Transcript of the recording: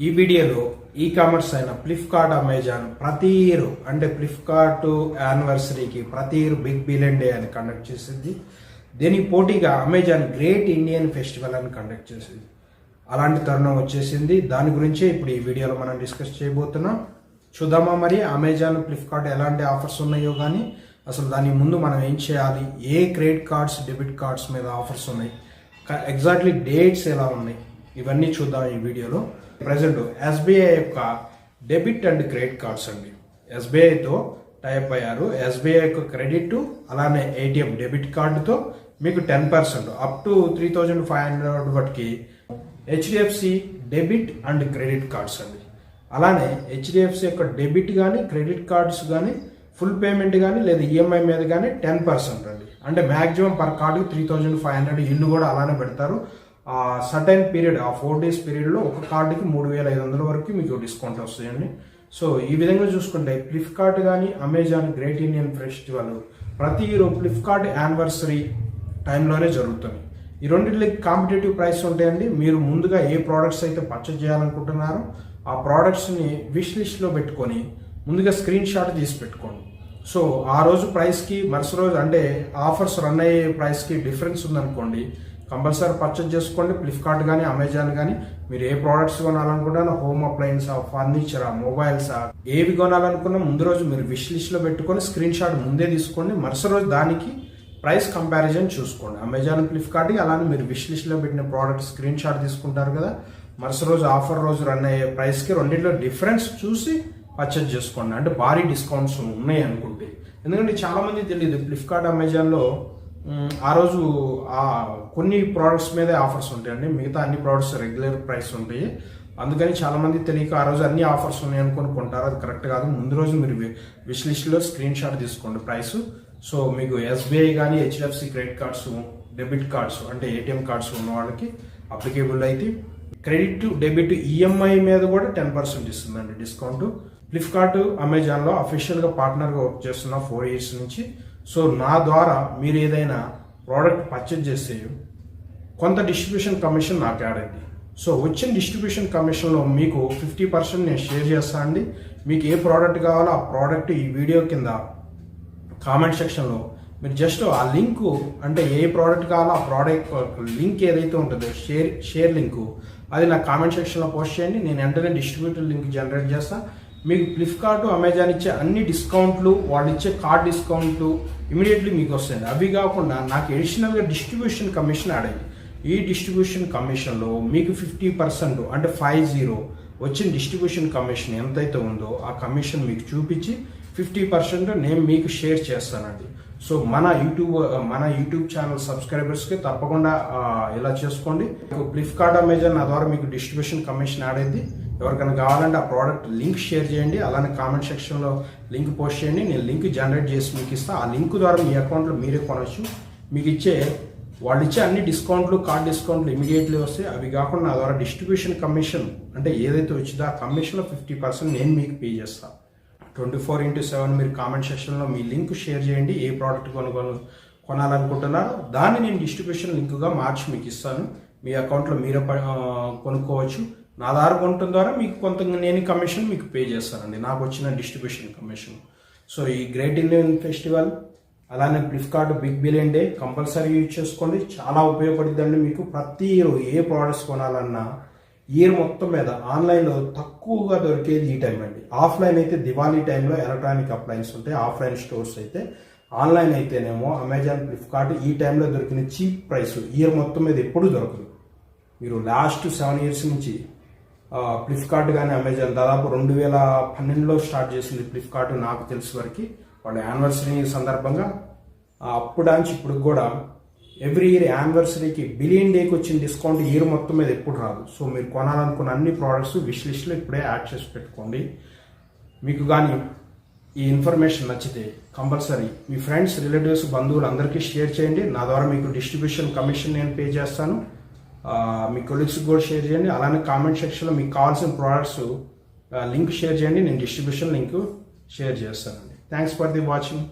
ఈ వీడియోలో e commerce అయిన ఫ్లిప్కార్ట్ అమెజాన్ ప్రతి ఇయర్ అంటే ఫ్లిప్కార్ట్ యానివర్సరీకి ప్రతి ఇయర్ బిగ్ బిలియన్ డే అని కండక్ట్ చేసింది. దీనికి పోటీగా అమెజాన్ గ్రేట్ ఇండియన్ ఫెస్టివల్ అని కండక్ట్ చేసింది. అలాంటి తరుణం వచ్చేసింది. దాని గురించే ఇప్పుడు ఈ వీడియోలో మనం డిస్కస్ చేయబోతున్నాం. చూద్దామా మరి అమెజాన్ ఫ్లిప్కార్ట్ ఎలాంటి ఆఫర్స్ ఉన్నాయో, కానీ అసలు దాని ముందు మనం ఏం చేయాలి, ఏ క్రెడిట్ కార్డ్స్ డెబిట్ కార్డ్స్ మీద ఆఫర్స్ ఉన్నాయి, ఎగ్జాక్ట్లీ డేట్స్ ఎలా ఉన్నాయి, ఇవన్నీ చూద్దాం ఈ వీడియోలో. ప్రజెంట్ ఎస్బీఐ యొక్క డెబిట్ అండ్ క్రెడిట్ కార్డ్స్ అండి. ఎస్బీఐతో టైప్ అయ్యారు. ఎస్బీఐ యొక్క క్రెడిట్ అలానే ఏటీఎం డెబిట్ కార్డుతో మీకు 10% అప్ టు 3,500 వరకు HDFC debit and credit cards అండి. అలానే హెచ్డిఎఫ్సి యొక్క డెబిట్ కానీ క్రెడిట్ కార్డ్స్ కానీ ఫుల్ పేమెంట్ కానీ లేదా ఈఎంఐ మీద కానీ 10% అండి. అంటే మ్యాక్సిమం పర్ కార్డుకి 3,500. ఇల్లు కూడా అలానే పెడతారు. సర్టైన్ పీరియడ్, ఆ 4 days పీరియడ్లో ఒక కార్డుకి 3,500 వరకు మీకు డిస్కౌంట్ వస్తాయండి. సో ఈ విధంగా చూసుకుంటే ఫ్లిప్కార్ట్ కానీ అమెజాన్ గ్రేట్ ఇండియన్ ఫెస్టివల్ ప్రతి ఇయర్ ఫ్లిప్కార్ట్ యానివర్సరీ టైంలోనే జరుగుతుంది. ఈ రెండింటికి కాంపిటేటివ్ ప్రైస్ ఉంటాయండి. మీరు ముందుగా ఏ ప్రోడక్ట్స్ అయితే పర్చేజ్ చేయాలనుకుంటున్నారో ఆ ప్రోడక్ట్స్ని విష్ లిస్ట్లో పెట్టుకొని ముందుగా స్క్రీన్ షాట్ తీసి పెట్టుకోండి. సో ఆ రోజు ప్రైస్కి మరుసటి రోజు అంటే ఆఫర్స్ రన్ అయ్యే ప్రైస్కి డిఫరెన్స్ ఉందనుకోండి, కంపల్సరీ పర్చేజ్ చేసుకోండి. ఫ్లిప్కార్ట్ కానీ అమెజాన్ కానీ మీరు ఏ ప్రోడక్ట్స్ కొనాలనుకుంటున్నా, హోమ్ అప్లయన్సా, ఫర్నిచరా, మొబైల్సా, ఏవి కొనాలనుకున్నా ముందు రోజు మీరు విష్ లిస్ట్లో పెట్టుకొని స్క్రీన్ షాట్ ముందే తీసుకోండి. మరుసటి రోజు దానికి ప్రైస్ కంపారిజన్ చూసుకోండి. అమెజాన్ ఫ్లిప్కార్ట్కి అలానే మీరు విష్ లిస్ట్లో పెట్టిన ప్రోడక్ట్ స్క్రీన్ షాట్ తీసుకుంటారు కదా, మరుసటి రోజు ఆఫర్ రోజు రన్ అయ్యే ప్రైస్కి రెండింటిలో డిఫరెన్స్ చూసి పర్చేజ్ చేసుకోండి. అంటే భారీ డిస్కౌంట్స్ ఉన్నాయి అనుకుంటే. ఎందుకంటే చాలామంది తెలియదు ఫ్లిప్కార్ట్ అమెజాన్లో ఆ రోజు కొన్ని ప్రోడక్ట్స్ మీదే ఆఫర్స్ ఉంటాయండి. మిగతా అన్ని ప్రోడక్ట్స్ రెగ్యులర్ ప్రైస్ ఉంటాయి. అందుకని చాలామంది తెలియక ఆ రోజు అన్ని ఆఫర్స్ ఉన్నాయి అనుకుని కొంటారు. అది కరెక్ట్ కాదు. ముందు రోజు మీరు విష్ లిస్ట్లో స్క్రీన్ షాట్ తీసుకోండి ప్రైస్. సో మీకు ఎస్బీఐ కానీ HDFC credit cards, debit cards అంటే ఏటీఎం కార్డ్స్ ఉన్న వాళ్ళకి అప్లికేబుల్ అయితే క్రెడిట్ డెబిట్ ఈఎంఐ మీద కూడా 10% ఇస్తుందండి డిస్కౌంట్. ఫ్లిప్కార్ట్ అమెజాన్లో అఫీషియల్గా పార్ట్నర్గా వర్క్ చేస్తున్న 4 years నుంచి. సో నా ద్వారా మీరు ఏదైనా ప్రోడక్ట్ పర్చేజ్ చేస్తే కొంత డిస్ట్రిబ్యూషన్ కమిషన్ నాకు యాడ్ అయింది. సో వచ్చిన డిస్ట్రిబ్యూషన్ కమిషన్లో మీకు 50% నేను షేర్ చేస్తాను అండి. మీకు ఏ ప్రోడక్ట్ కావాలో ఆ ప్రోడక్ట్ ఈ వీడియో కింద కామెంట్ సెక్షన్లో మీరు జస్ట్ ఆ లింకు, అంటే ఏ ప్రోడక్ట్ కావాలో ఆ ప్రోడక్ట్ లింక్ ఏదైతే ఉంటుందో షేర్ లింకు అది నా కామెంట్ సెక్షన్లో పోస్ట్ చేయండి. నేను వెంటనే డిస్ట్రిబ్యూటర్ లింక్ జనరేట్ చేస్తాను. మీకు ఫ్లిప్కార్ట్ అమెజాన్ ఇచ్చే అన్ని డిస్కౌంట్లు, వాళ్ళు ఇచ్చే కార్డ్ డిస్కౌంట్లు ఇమీడియట్లీ మీకు వస్తాయండి. అవి కాకుండా నాకు అడిషనల్గా డిస్ట్రిబ్యూషన్ కమిషన్ యాడ్ అయ్యింది. ఈ డిస్ట్రిబ్యూషన్ కమిషన్లో మీకు 50% అంటే 50 వచ్చిన డిస్ట్రిబ్యూషన్ కమిషన్ ఎంతైతే ఉందో ఆ కమిషన్ మీకు చూపించి 50% నేను మీకు షేర్ చేస్తానండి. సో మన యూట్యూబ్ ఛానల్ సబ్స్క్రైబర్స్కి తప్పకుండా ఇలా చేసుకోండి. ఫ్లిప్కార్ట్ అమెజాన్ నా ద్వారా మీకు డిస్ట్రిబ్యూషన్ కమిషన్ యాడ్ అయింది. ఎవరికైనా కావాలంటే ఆ ప్రోడక్ట్ లింక్ షేర్ చేయండి. అలానే కామెంట్ సెక్షన్లో లింక్ పోస్ట్ చేయండి. నేను లింక్ జనరేట్ చేసి మీకు ఇస్తాను. ఆ లింక్ ద్వారా మీ అకౌంట్లో మీరే కొనవచ్చు. మీకు వాళ్ళు ఇచ్చే అన్ని డిస్కౌంట్లు, కార్డ్ డిస్కౌంట్లు ఇమీడియట్లీ వస్తాయి. అవి కాకుండా నా ద్వారా డిస్ట్రిబ్యూషన్ కమిషన్ అంటే ఏదైతే వచ్చిందో ఆ కమిషన్లో 50% నేను మీకు పే చేస్తాను. 24/7 మీరు కామెంట్ సెక్షన్లో మీ లింక్ షేర్ చేయండి. ఏ ప్రోడక్ట్ కొనాలనుకుంటున్నారో దాన్ని నేను డిస్ట్రిబ్యూషన్ లింక్గా మార్చి మీకు ఇస్తాను. మీ అకౌంట్లో మీరే కొనుక్కోవచ్చు. నా ద్వారా కొనటం ద్వారా మీకు కొంత నేను కమిషన్ మీకు పే చేస్తానండి, నాకు వచ్చిన డిస్ట్రిబ్యూషన్ కమిషన్. సో ఈ గ్రేట్ ఇండియన్ ఫెస్టివల్ అలానే Flipkart big billion day compulsory use చేసుకోండి. చాలా ఉపయోగపడుతుందండి మీకు. ప్రతి ఇయర్ ఏ ప్రోడక్ట్స్ కొనాలన్నా ఇయర్ మొత్తం మీద ఆన్లైన్లో తక్కువగా దొరికేది ఈ టైం అండి. ఆఫ్లైన్ అయితే దివాళీ టైంలో ఎలక్ట్రానిక్ అప్లయన్స్ ఉంటాయి, ఆఫ్లైన్ స్టోర్స్ అయితే. ఆన్లైన్ అయితేనేమో అమెజాన్, ఫ్లిప్కార్ట్ ఈ టైంలో దొరికిన చీప్ ప్రైస్ ఇయర్ మొత్తం మీద ఎప్పుడు దొరకదు. మీరు లాస్ట్ 7 years నుంచి ఫ్లిప్కార్ట్ కానీ అమెజాన్ దాదాపు 2012లో స్టార్ట్ చేసింది ఫ్లిప్కార్ట్ నాకు తెలిసి వరకు. వాళ్ళ యానివర్సరీ సందర్భంగా అప్పుడాంచి ఇప్పుడు కూడా ఎవ్రీ ఇయర్ యానివర్సరీకి బిలియన్ డేకి వచ్చిన డిస్కౌంట్ ఇయర్ మొత్తం మీద ఎప్పుడు రాదు. సో మీరు కొనాలనుకున్న అన్ని ప్రోడక్ట్స్ విష్ లిస్ట్లో ఇప్పుడే యాడ్ చేసి పెట్టుకోండి. మీకు కానీ ఈ ఇన్ఫర్మేషన్ నచ్చితే కంపల్సరీ మీ ఫ్రెండ్స్, రిలేటివ్స్, బంధువులు అందరికీ షేర్ చేయండి. నా ద్వారా మీకు డిస్ట్రిబ్యూషన్ కమిషన్ నేను పే చేస్తాను. మీ కొలీగ్స్కి కూడా షేర్ చేయండి. అలానే కామెంట్ సెక్షన్లో మీకు కావాల్సిన ప్రోడక్ట్స్ లింక్ షేర్ చేయండి. నేను డిస్ట్రిబ్యూషన్ లింక్ షేర్ చేస్తానండి. Thanks for the watching.